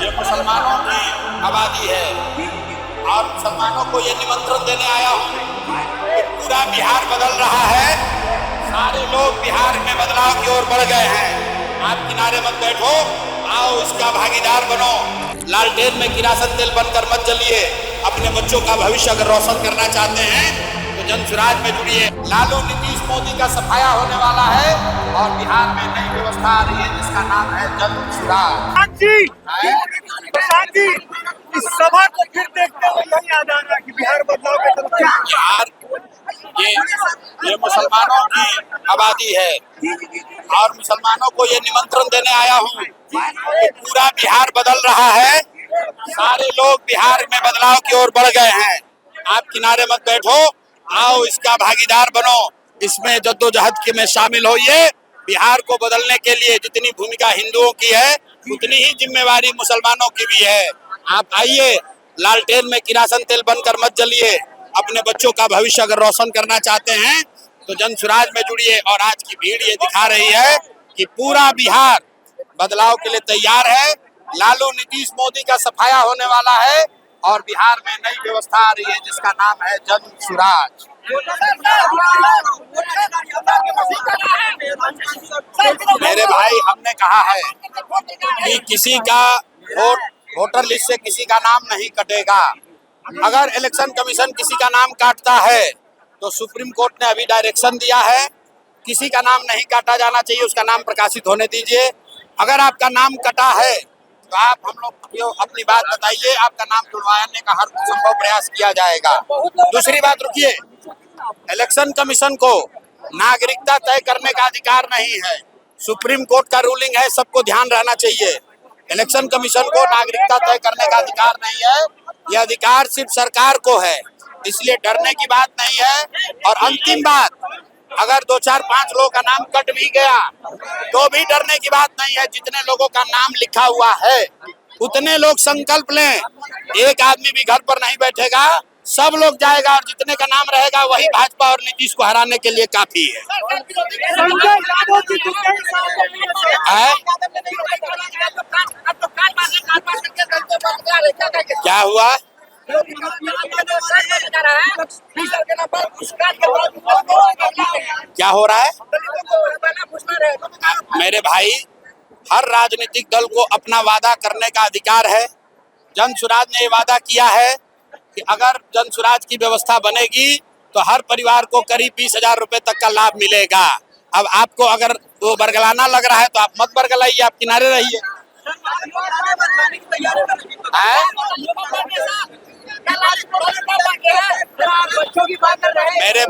ये मुसलमानों की आबादी है और मुसलमानों को ये निमंत्रण देने आया हूँ कि पूरा बिहार बदल रहा है। सारे लोग बिहार में बदलाव की ओर बढ़ गए हैं। आप किनारे मत बैठो, आओ इसका भागीदार बनो। लालटेन में किरासन तेल बनकर मत जलिए। अपने बच्चों का भविष्य अगर रोशन करना चाहते हैं तो जन सुराज में जुड़िए। लालू नीतीश मोदी का सफाया होने वाला है और बिहार में नई व्यवस्था आ रही है जिसका नाम है जन सुराज। इस सभा को फिर देखते हुए यही याद आ रहा है कि बिहार बदलाव के तरफ बिहार ये मुसलमानों की आबादी है और मुसलमानों को ये निमंत्रण देने आया हूँ कि पूरा बिहार बदल रहा है। सारे लोग बिहार में बदलाव की ओर बढ़ गए हैं। आप किनारे मत बैठो, आओ इसका भागीदार बनो। इसमें जद्दोजहद के में शामिल होइए। बिहार को बदलने के लिए जितनी भूमिका हिंदुओं की है उतनी ही जिम्मेवारी मुसलमानों की भी है। आप आइए, लालटेन में किरासन तेल बनकर मत जलिए। अपने बच्चों का भविष्य अगर रोशन करना चाहते हैं तो जन सुराज में जुड़िए। और आज की भीड़ ये दिखा रही है कि पूरा बिहार बदलाव के लिए तैयार है। लालू नीतीश मोदी का सफाया होने वाला है और बिहार में नई व्यवस्था आ रही है जिसका नाम है जन सुराज। मेरे भाई, हमने कहा है कि किसी का वोटर लिस्ट से किसी का नाम नहीं कटेगा। अगर इलेक्शन कमीशन किसी का नाम काटता है तो सुप्रीम कोर्ट ने अभी डायरेक्शन दिया है किसी का नाम नहीं काटा जाना चाहिए, उसका नाम प्रकाशित होने दीजिए। अगर आपका नाम कटा है तो आप हम लोग अपनी बात बताइए, आपका नाम जुड़वाने का हर संभव प्रयास किया जाएगा। दूसरी बात, रुकिए, इलेक्शन कमीशन को नागरिकता तय करने का अधिकार नहीं है। सुप्रीम कोर्ट का रूलिंग है, सबको ध्यान रहना चाहिए। इलेक्शन कमीशन को नागरिकता तय करने का अधिकार नहीं है, यह अधिकार सिर्फ सरकार को है, इसलिए डरने की बात नहीं है। और अंतिम बात, अगर 2 4 5 लोगों का नाम कट भी गया तो भी डरने की बात नहीं है। जितने लोगों का नाम लिखा हुआ है उतने लोग संकल्प लें। एक आदमी भी घर पर नहीं बैठेगा, सब लोग जाएगा और जितने का नाम रहेगा वही भाजपा और नीतीश को हराने के लिए काफी है। क्या हुआ? क्या हो रहा है? मेरे भाई, हर राजनीतिक दल को अपना वादा करने का अधिकार है। जन सुराज ने ये वादा किया है कि अगर जन सुराज की व्यवस्था बनेगी तो हर परिवार को करीब 20,000 रुपए तक का लाभ मिलेगा। अब आपको अगर वो बरगलाना लग रहा है तो आप मत बरगलाइए, आप किनारे रहिए। मेरे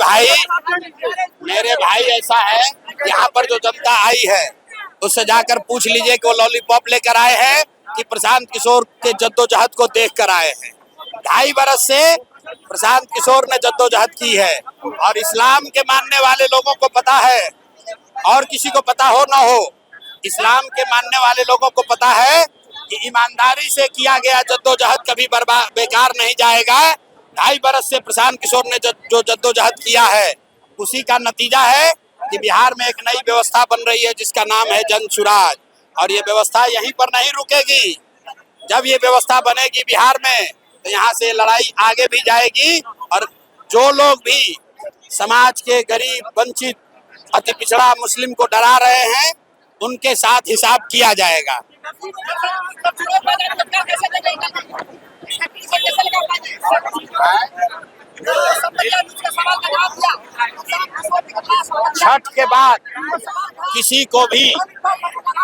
भाई ऐसा है, यहाँ पर जो जनता आई है उससे जाकर पूछ लीजिए कि वो लॉलीपॉप लेकर आए हैं कि प्रशांत किशोर के जद्दोजहद को देख कर आए हैं। 2.5 बरस से प्रशांत किशोर ने जद्दोजहद की है और इस्लाम के मानने वाले लोगों को पता है, और किसी को पता हो ना हो, इस्लाम के मानने वाले लोगों को पता है कि ईमानदारी से किया गया जद्दोजहद कभी बेकार नहीं जाएगा। 2.5 बरस से प्रशांत किशोर ने जो जद्दोजहद किया है उसी का नतीजा है कि बिहार में एक नई व्यवस्था बन रही है जिसका नाम है जन सुराज। और ये व्यवस्था यहीं पर नहीं रुकेगी। जब ये व्यवस्था बनेगी बिहार में तो यहाँ से लड़ाई आगे भी जाएगी और जो लोग भी समाज के गरीब, वंचित, अति पिछड़ा मुस्लिम को डरा रहे हैं उनके साथ हिसाब किया जाएगा। छठ के बाद किसी को भी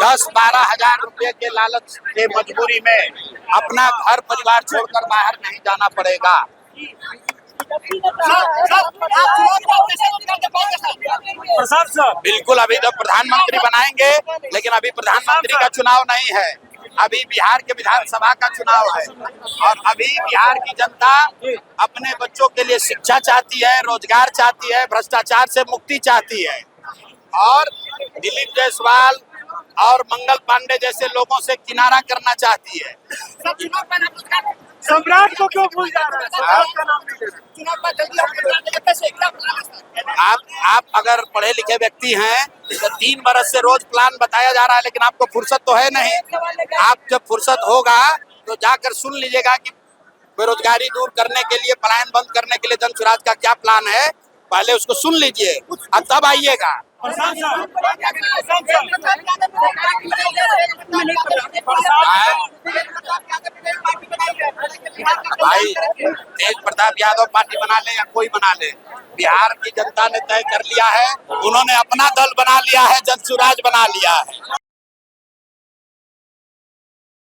10-12 हजार रुपए के लालच के मजबूरी में अपना घर परिवार छोड़कर बाहर नहीं जाना पड़ेगा। बिल्कुल, अभी तो प्रधानमंत्री बनाएंगे, लेकिन अभी प्रधानमंत्री का चुनाव नहीं है, अभी बिहार के विधानसभा का चुनाव है। और अभी बिहार की जनता अपने बच्चों के लिए शिक्षा चाहती है, रोजगार चाहती है, भ्रष्टाचार से मुक्ति चाहती है। और दिलीप जायसवाल, और मंगल पांडे जैसे लोगों से किनारा करना चाहती है। सम्राट को क्यों भूल जा रहा है? सम्राट का नाम नहीं ले रहा। आप अगर पढ़े लिखे व्यक्ति हैं तो 3 बरस से रोज प्लान बताया जा रहा है, लेकिन आपको फुर्सत तो है नहीं। आप जब फुर्सत होगा तो जाकर सुन लीजिएगा कि बेरोजगारी दूर करने के लिए, पलायन बंद करने के लिए धन स्वराज का क्या प्लान है। पहले उसको सुन लीजिए और तब आइएगा। भाई तेज प्रताप यादव पार्टी बना ले या कोई बना ले, बिहार की जनता ने तय कर लिया है। उन्होंने अपना दल बना लिया है, जन स्वराज बना लिया है।